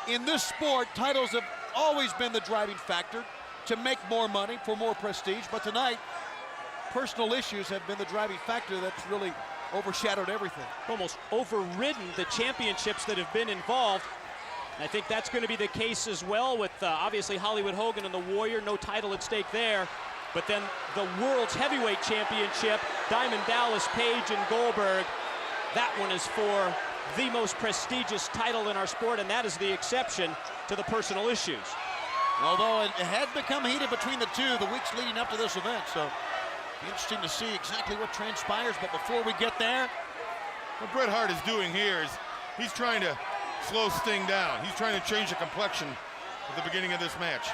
in this sport, titles have always been the driving factor to make more money, for more prestige, but tonight, personal issues have been the driving factor that's really overshadowed everything. Almost overridden the championships that have been involved. And I think that's going to be the case as well with obviously Hollywood Hogan and the Warrior, no title at stake there. But then the World's Heavyweight Championship, Diamond Dallas Page and Goldberg, that one is for the most prestigious title in our sport, and that is the exception to the personal issues. Although it had become heated between the two the weeks leading up to this event, so interesting to see exactly what transpires. But before we get there, what Bret Hart is doing here is he's trying to slow Sting down. He's trying to change the complexion at the beginning of this match.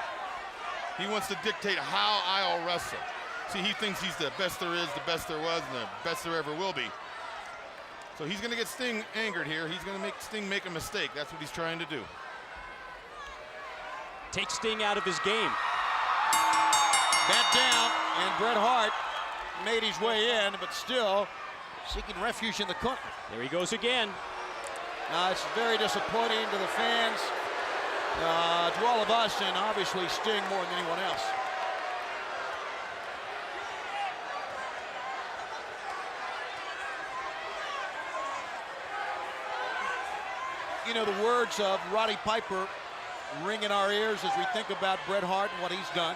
He wants to dictate how I'll wrestle. See, he thinks he's the best there is, the best there was, and the best there ever will be. So he's going to get Sting angered here. He's going to make Sting make a mistake. That's what he's trying to do. Take Sting out of his game. Bat down, and Bret Hart made his way in, but still seeking refuge in the corner. There he goes again. It's very disappointing to the fans, to all of us, and obviously Sting more than anyone else. You know, the words of Roddy Piper ring in our ears as we think about Bret Hart and what he's done.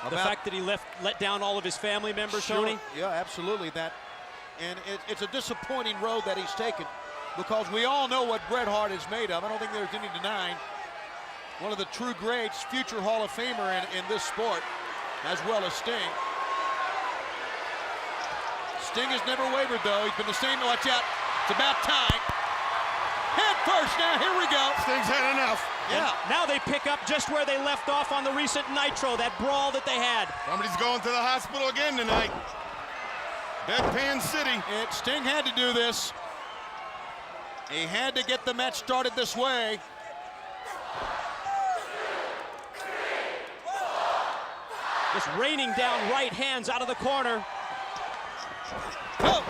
The fact that he let down all of his family members, sure, Tony? Yeah, absolutely. And it's a disappointing road that he's taken, because we all know what Bret Hart is made of. I don't think there's any denying. One of the true greats, future Hall of Famer in this sport, as well as Sting. Sting has never wavered, though. He's been the same. Watch out. It's about time. Head first now. Here we go. Sting's had enough. Yeah. And now they pick up just where they left off on the recent Nitro, that brawl that they had. Somebody's going to the hospital again tonight. Deadpan City. Sting had to do this. He had to get the match started this way. Just raining down right hands out of the corner. Oh.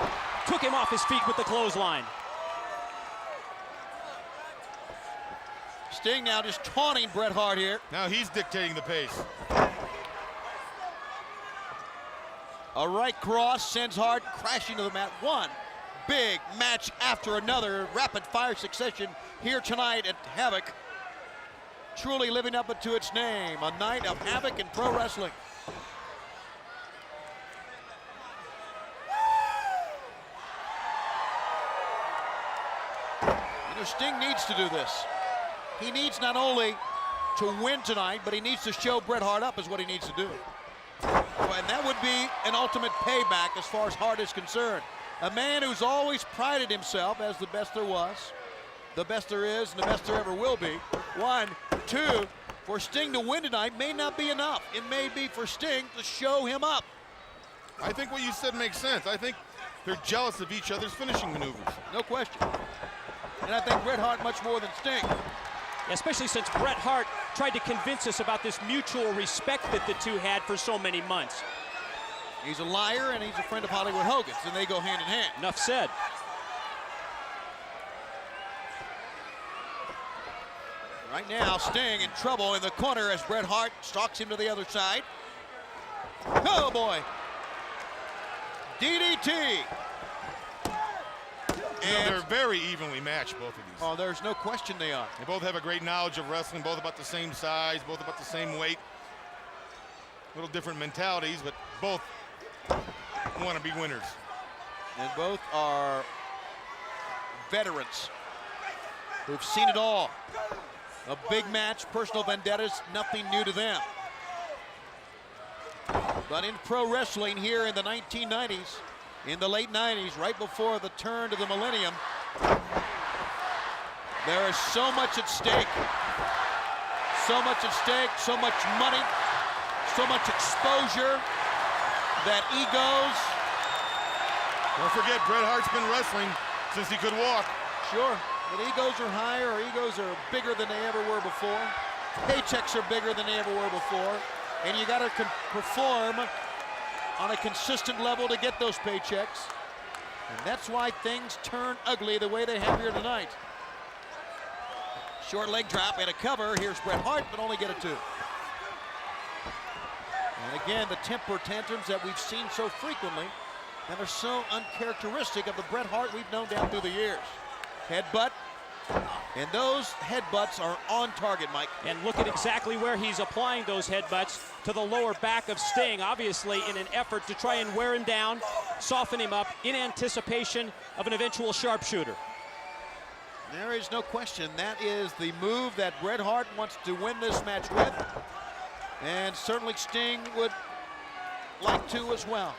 Took him off his feet with the clothesline. Sting now just taunting Bret Hart here. Now he's dictating the pace. A right cross sends Hart crashing to the mat. One big match after another. Rapid fire succession here tonight at Havoc. Truly living up to its name. A night of havoc in pro wrestling. You know, Sting needs to do this. He needs not only to win tonight, but he needs to show Bret Hart up is what he needs to do. And that would be an ultimate payback as far as Hart is concerned. A man who's always prided himself as the best there was, the best there is, and the best there ever will be. One, two, for Sting to win tonight may not be enough. It may be for Sting to show him up. I think what you said makes sense. I think they're jealous of each other's finishing maneuvers. No question. And I think Bret Hart much more than Sting. Especially since Bret Hart tried to convince us about this mutual respect that the two had for so many months. He's a liar and he's a friend of Hollywood Hogan's, and they go hand in hand. Enough said. Right now, Sting in trouble in the corner as Bret Hart stalks him to the other side. Oh boy. DDT. And they're very evenly matched, both of these. Oh, there's no question they are. They both have a great knowledge of wrestling, both about the same size, both about the same weight. Little different mentalities, but both want to be winners. And both are veterans who've seen it all. A big match, personal vendettas, nothing new to them. But in pro wrestling here in the 1990s, in the late 90s, right before the turn to the millennium, there is so much at stake. So much at stake, so much money, so much exposure that egos. Don't forget, Bret Hart's been wrestling since he could walk. Sure, but egos are higher, or egos are bigger than they ever were before. Paychecks are bigger than they ever were before. And you gotta perform on a consistent level to get those paychecks. And that's why things turn ugly the way they have here tonight. Short leg drop and a cover. Here's Bret Hart, but only get a 2. And again, the temper tantrums that we've seen so frequently that are so uncharacteristic of the Bret Hart we've known down through the years. Headbutt, and those headbutts are on target, Mike. And look at exactly where he's applying those headbutts, to the lower back of Sting, obviously in an effort to try and wear him down, soften him up in anticipation of an eventual sharpshooter. There is no question that is the move that Bret Hart wants to win this match with. And certainly Sting would like to as well.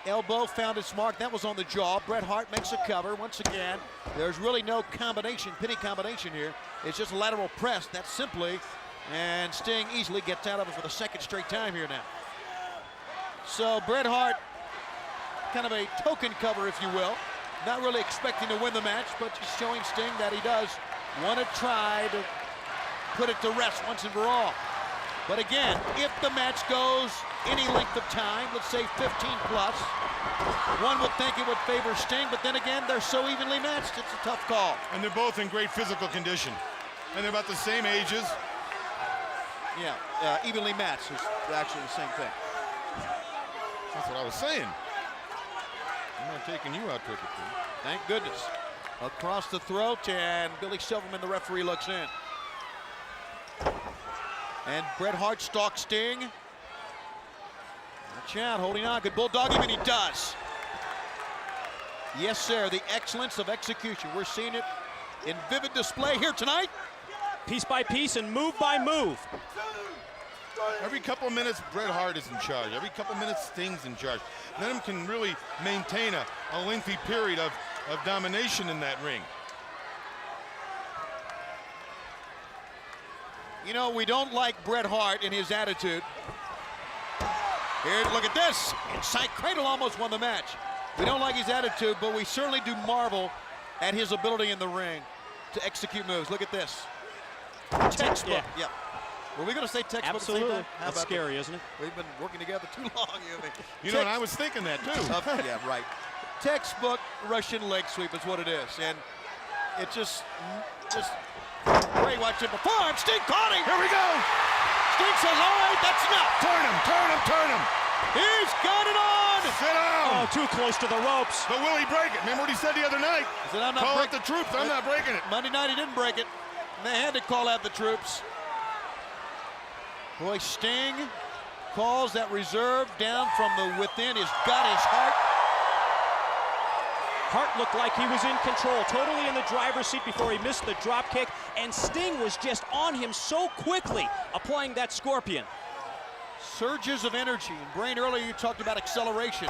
Elbow found its mark. That was on the jaw. Bret Hart makes a cover. Once again, there's really no combination, pinning combination here. It's just a lateral press. That's simply, and Sting easily gets out of it for the second straight time here now. So Bret Hart, kind of a token cover, if you will. Not really expecting to win the match, but just showing Sting that he does want to try to put it to rest once and for all. But again, if the match goes any length of time, let's say 15 plus, one would think it would favor Sting, but then again, they're so evenly matched, it's a tough call. And they're both in great physical condition. And they're about the same ages. Yeah, evenly matched is actually the same thing. That's what I was saying. I'm not taking you out, Trick or Treat. Thank goodness. Across the throat, and Billy Silverman, the referee, looks in. And Bret Hart stalks Sting. Watch out, holding on. Could bulldog him, and he does. Yes, sir, the excellence of execution. We're seeing it in vivid display here tonight. Piece by piece and move by move. Every couple of minutes, Bret Hart is in charge. Every couple of minutes, Sting's in charge. None of them can really maintain a lengthy period of domination in that ring. You know, we don't like Bret Hart in his attitude. Here, look at this. Inside cradle almost won the match. We don't like his attitude, but we certainly do marvel at his ability in the ring to execute moves. Look at this. Textbook. Yeah. Were we going to say textbook? Absolutely. At the same time? How That's about scary, that? isn't it? We've been working together too long. You know, and I was thinking that too. Yeah, right. Textbook Russian leg sweep is what it is. And it just Ray watched it before. Sting caught him. Here we go. Sting says, all right, that's enough. Turn him, turn him, turn him. He's got it on. Sit down. Oh, too close to the ropes. But will he break it? Remember what he said the other night? He said, I'm not Call out breaking the troops. I'm not breaking it. Monday night he didn't break it. And they had to call out the troops. Boy, Sting calls that reserve down from the within his gut, his heart. Hart looked like he was in control, totally in the driver's seat before he missed the drop kick, and Sting was just on him so quickly, applying that scorpion. Surges of energy. And Brain, earlier you talked about acceleration,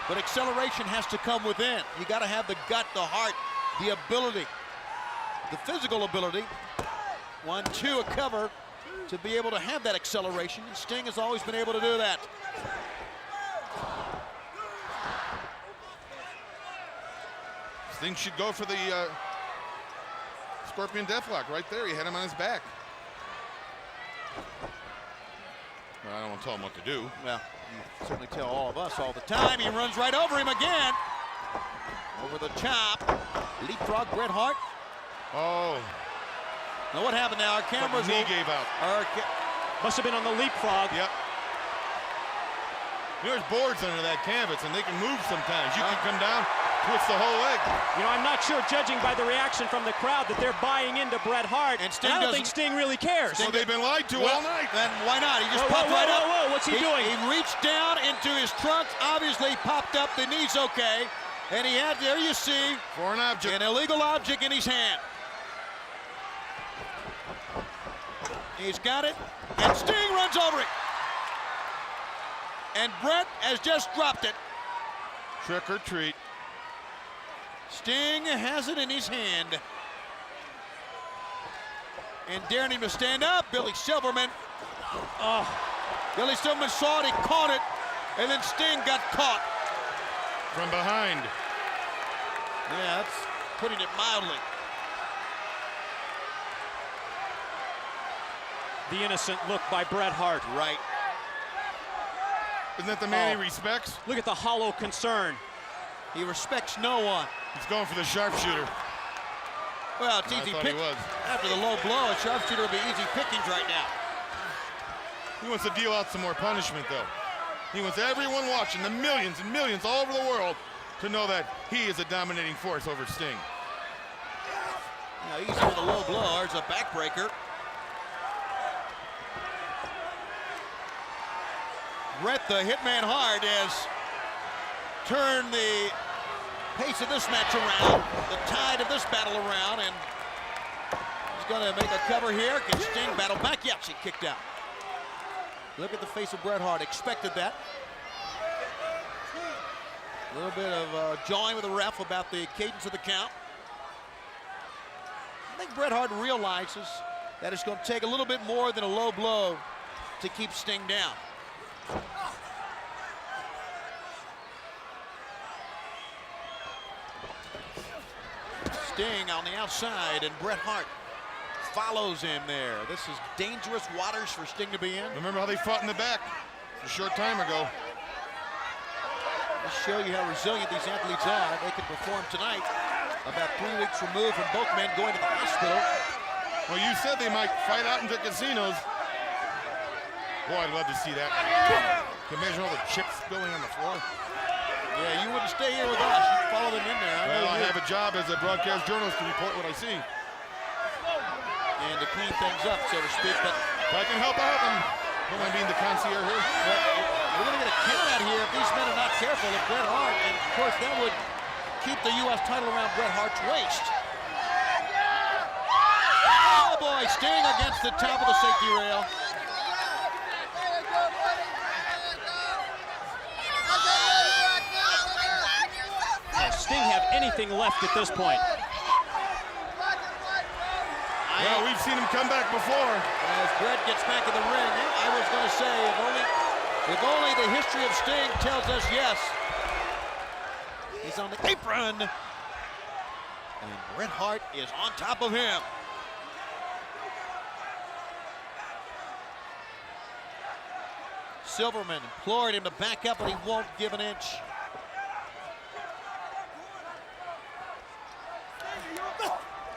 but acceleration has to come within. You got to have the gut, the heart, the ability, the physical ability. 1-2, a cover to be able to have that acceleration, and Sting has always been able to do that. Sting should go for the Scorpion Deathlock right there. He had him on his back. Well, I don't want to tell him what to do. Well, you certainly tell all of us all the time. He runs right over him again. Over the top. Leapfrog Bret Hart. Oh. Now what happened now? Our cameras knee gave out. Must have been on the leapfrog. Yep. There's boards under that canvas, and they can move sometimes. You can come down, twist the whole leg. You know, I'm not sure, judging by the reaction from the crowd, that they're buying into Bret Hart. And Sting I don't think Sting really cares. So they've been lied to all night. Then why not? He just Whoa, popped whoa, right whoa, up. whoa, what's he doing? He reached down into his trunk, obviously popped up, the knee's okay. And he had, there you see, For an object. an illegal object in his hand. He's got it, and Sting runs over it. And Bret has just dropped it. Trick or treat. Sting has it in his hand. And daring him to stand up, Billy Silverman. Oh, Billy Silverman saw it, he caught it, and then Sting got caught. From behind. Yeah, that's putting it mildly. the innocent look by Bret Hart. Right. Isn't that the man he respects? Look at the hollow concern. He respects no one. He's going for the sharpshooter. Well, it's I easy thought he pick. was. After the low blow, a sharpshooter will be easy pickings right now. He wants to deal out some more punishment, though. He wants everyone watching, the millions and millions all over the world, to know that he is a dominating force over Sting. Now, easy with a low blow. There's a backbreaker. Bret the Hitman Hart has turned the pace of this match around, the tide of this battle around, and he's going to make a cover here. Can Sting battle back? Yes, he kicked out. Look at the face of Bret Hart. Expected that. A little bit of jawing with the ref about the cadence of the count. I think Bret Hart realizes that it's going to take a little bit more than a low blow to keep Sting down. Sting on the outside, and Bret Hart follows him there. This is dangerous waters for Sting to be in. Remember how they fought in the back a short time ago? Just show you how resilient these athletes are. They can perform tonight, about 3 weeks removed from both men going to the hospital. Well, you said they might fight out into casinos. Boy, I'd love to see that. Can you imagine all the chips spilling on the floor? Yeah, you wouldn't stay here with us. You'd follow them in there. Well, I have a job as a broadcast journalist to report what I see. And to clean things up, so to speak. But if I can help out, then don't mind being the concierge here. We're going to get a count out here if these men are not careful of Bret Hart. And, of course, that would keep the U.S. title around Bret Hart's waist. Oh, boy, Sting against the top of the safety rail. Does Sting have anything left at this point? Well, we've seen him come back before. As Bret gets back in the ring, I was going to say, if only the history of Sting tells us yes. He's on the apron. And Bret Hart is on top of him. Silverman implored him to back up, but he won't give an inch.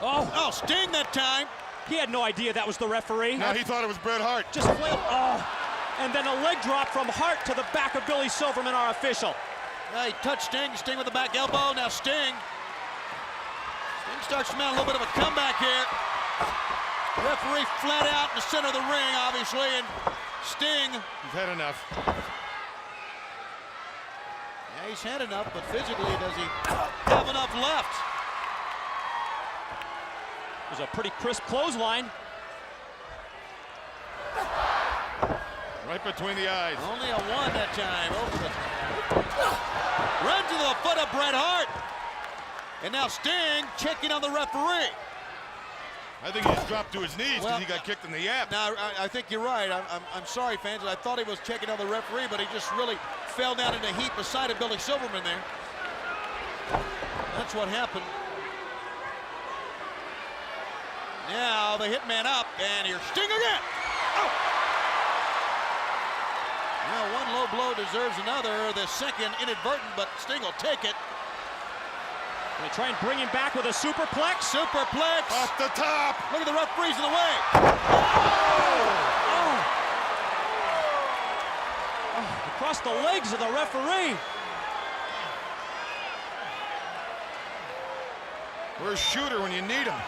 Oh, Sting that time. He had no idea that was the referee. No, he thought it was Bret Hart. Just flailed. Oh, and then a leg drop from Hart to the back of Billy Silverman, our official. He touched Sting. Sting with the back elbow. Now Sting starts to mount a little bit of a comeback here. Referee flat out in the center of the ring, obviously, and Sting. He's had enough. Yeah, he's had enough, but physically, does he have enough left? It was a pretty crisp clothesline. Right between the eyes. Only a one that time. Over the run to the foot of Bret Hart. And now Sting checking on the referee. I think he just dropped to his knees because he got kicked in the yap. Now, I think you're right. I'm sorry, fans. I thought he was checking on the referee, but he just really fell down in a heap beside of Billy Silverman there. That's what happened. Now the Hitman up, and here's Sting again. Oh! Now one low blow deserves another. The second inadvertent, but Sting will take it. They try and bring him back with a superplex. Superplex. Off the top. Look at the referee's in the way. Across the legs of the referee. Where's Shooter when you need him?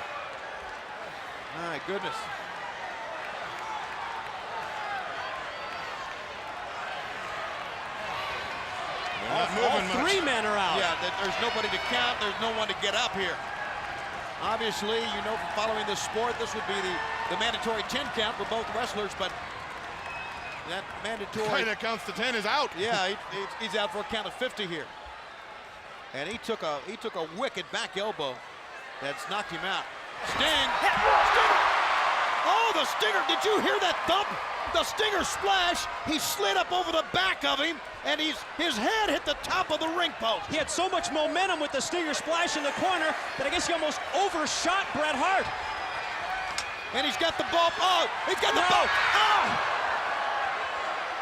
My goodness. All three men are out. Yeah, there's nobody to count. There's no one to get up here. Obviously, you know from following this sport, this would be the mandatory 10 count for both wrestlers, but that mandatory... The guy that counts to 10 is out. Yeah, he's out for a count of 50 here. And he took a wicked back elbow that's knocked him out. Sting! Stinger! Oh, the Stinger! Did you hear that thump? The Stinger splash! He slid up over the back of him, and his head hit the top of the ring post. He had so much momentum with the Stinger splash in the corner that I guess he almost overshot Bret Hart. And he's got the ball. Oh, he's got the ball. Oh!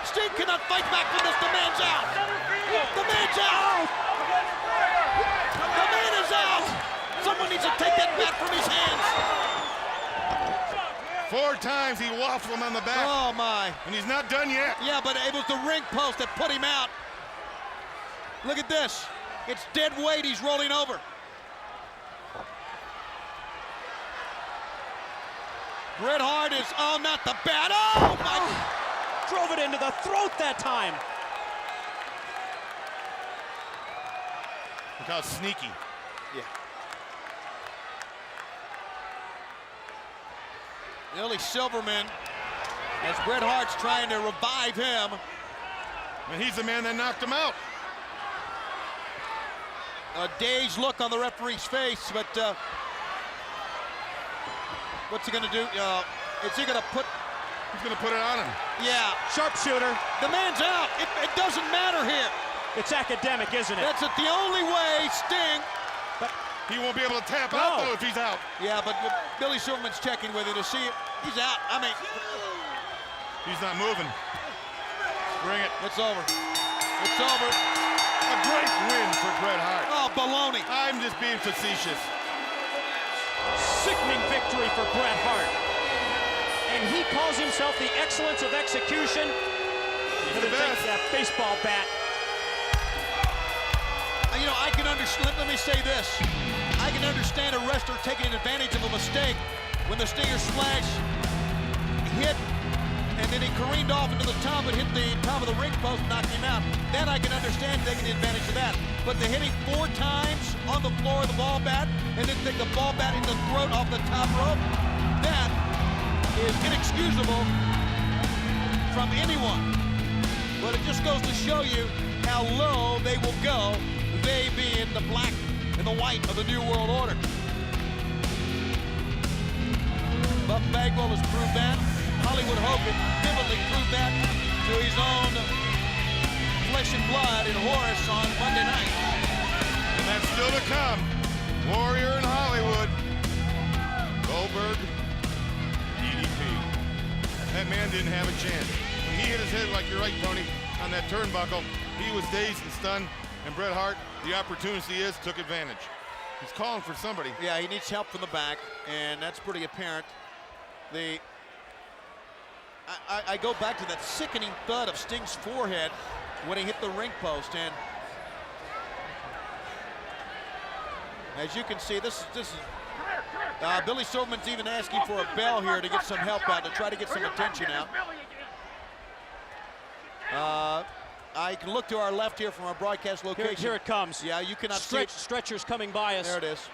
Sting cannot fight back from this. The man's out. The man's out. The man is out. Someone needs to take that bat from his hands. 4 times he waffled him on the back. Oh, my. And he's not done yet. Yeah, but it was the ring post that put him out. Look at this. It's dead weight. He's rolling over. Bret Hart is, oh, not the bat. Oh, my. Drove it into the throat that time. Look how sneaky. Yeah. Billy Silverman, as Bret Hart's trying to revive him. And he's the man that knocked him out. A dazed look on the referee's face, but what's he gonna do? Is he gonna put? He's gonna put it on him. Yeah. Sharpshooter. The man's out. It doesn't matter here. It's academic, isn't it? That's it. The only way Sting. But he won't be able to tap out though if he's out. Yeah, but Billy Silverman's checking with him to see it. He's out. I mean, he's not moving. Bring it. It's over. It's over. A great win for Bret Hart. Oh, baloney. I'm just being facetious. Sickening victory for Bret Hart. And he calls himself the excellence of execution. He's the best. That baseball bat. You know, I can understand, let me say this. I can understand a wrestler taking advantage of a mistake when the Stinger splash hit and then he careened off into the top and hit the top of the ring post and knocked him out. Then I can understand taking advantage of that. But the hitting 4 times on the floor of the ball bat and then take the ball bat in the throat off the top rope, that is inexcusable from anyone. But it just goes to show you how low they will go, they being the black and the white of the New World Order. Buff Bagwell has proved that. Hollywood Hogan vividly proved that to his own flesh and blood in Horace on Monday night. And that's still to come. Warrior in Hollywood. Goldberg, DDP. That man didn't have a chance. When he hit his head, like you're right, Tony, on that turnbuckle, he was dazed and stunned, and Bret Hart, the opportunity he is, took advantage. He's calling for somebody. Yeah, he needs help from the back, and that's pretty apparent. I go back to that sickening thud of Sting's forehead when he hit the ring post, and as you can see, this is Billy Silverman's even asking for a bell here to get some help out, to try to get some attention out. I can look to our left here from our broadcast location. Here it comes. Yeah, you cannot see it. Stretchers coming by us. There it is.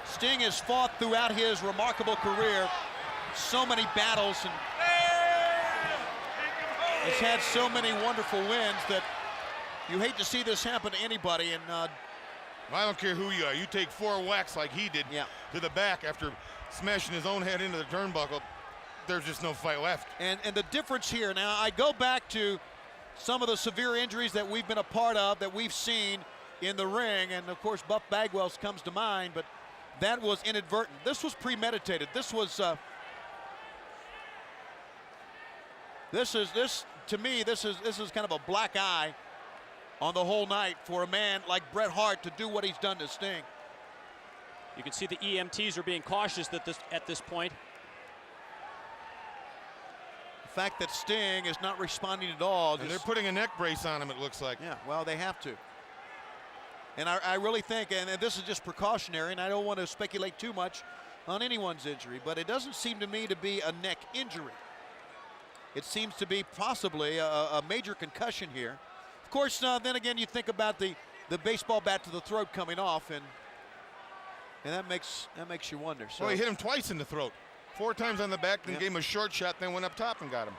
Sting has fought throughout his remarkable career so many battles and has had so many wonderful wins that you hate to see this happen to anybody. And I don't care who you are. You take 4 whacks like he did Yeah. to the back after smashing his own head into the turnbuckle. There's just no fight left. And the difference here, now I go back to some of the severe injuries that we've been a part of, that we've seen in the ring, and of course Buff Bagwell's comes to mind, but that was inadvertent. This was premeditated. This was to me, this is kind of a black eye on the whole night for a man like Bret Hart to do what he's done to Sting. You can see the EMTs are being cautious at this point. The fact that Sting is not responding at all. And they're putting a neck brace on him, it looks like. Yeah, well, they have to. And I really think, and this is just precautionary, and I don't want to speculate too much on anyone's injury, but it doesn't seem to me to be a neck injury. It seems to be possibly a major concussion here. Of course, then again, you think about the baseball bat to the throat coming off, and that makes you wonder. So Well, he hit him twice in the throat. 4 times on the back, then gave him a short shot, then went up top and got him.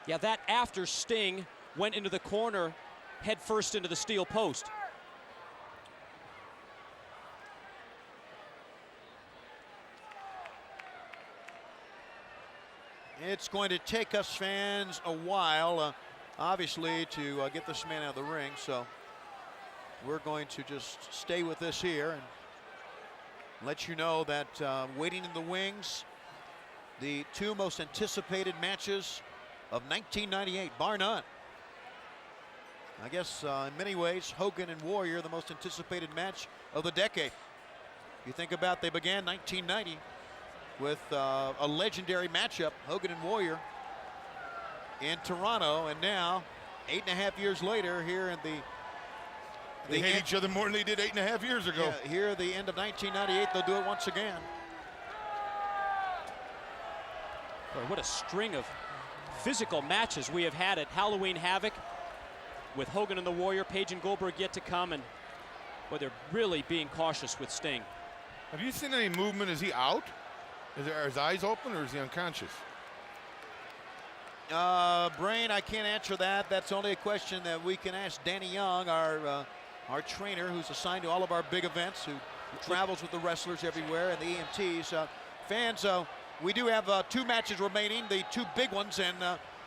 Yeah, that after Sting went into the corner, head first into the steel post. It's going to take us fans a while, obviously, to get this man out of the ring. So we're going to just stay with this here and let you know that waiting in the wings, the 2 most anticipated matches of 1998, bar none. I guess in many ways, Hogan and Warrior, the most anticipated match of the decade. You think about, they began 1990 with a legendary matchup, Hogan and Warrior in Toronto, and now 8.5 years later here in they hate each other more than they did 8.5 years ago. Yeah, here at the end of 1998, they'll do it once again. Boy, what a string of physical matches we have had at Halloween Havoc with Hogan and the Warrior. Page and Goldberg yet to come, and boy, they're really being cautious with Sting. Have you seen any movement? Is he out? Are his eyes open or is he unconscious? Brain, I can't answer that. That's only a question that we can ask Danny Young, our trainer, who's assigned to all of our big events, who travels with the wrestlers everywhere and the EMTs. Fans, we do have 2 matches remaining, the 2 big ones, and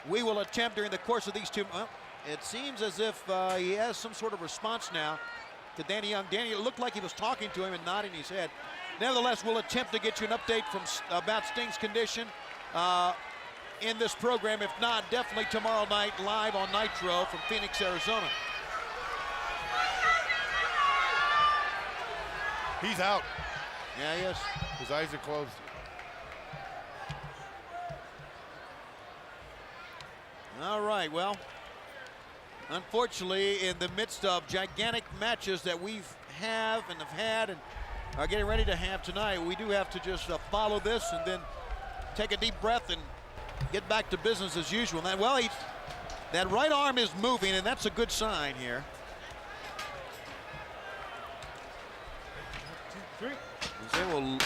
we will attempt during the course of these 2. Well, it seems as if he has some sort of response now to Danny Young. Danny, it looked like he was talking to him and nodding his head. Nevertheless, we'll attempt to get you an update about Sting's condition in this program. If not, definitely tomorrow night live on Nitro from Phoenix, Arizona. He's out. Yeah, he is. His eyes are closed. All right, well, unfortunately, in the midst of gigantic matches that we've had and are getting ready to have tonight, we do have to just follow this and then take a deep breath and get back to business as usual. And well, that right arm is moving, and that's a good sign here. 1, 2, 3. They will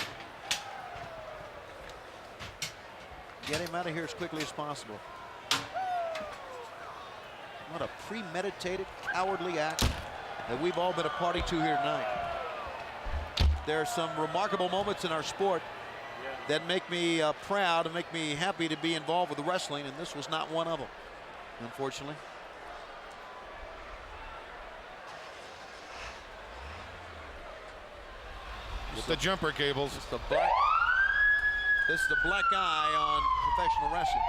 get him out of here as quickly as possible. What a premeditated, cowardly act that we've all been a party to here tonight. There are some remarkable moments in our sport that make me proud and make me happy to be involved with wrestling, and this was not one of them, unfortunately. With the jumper cables. This is the black eye on professional wrestling.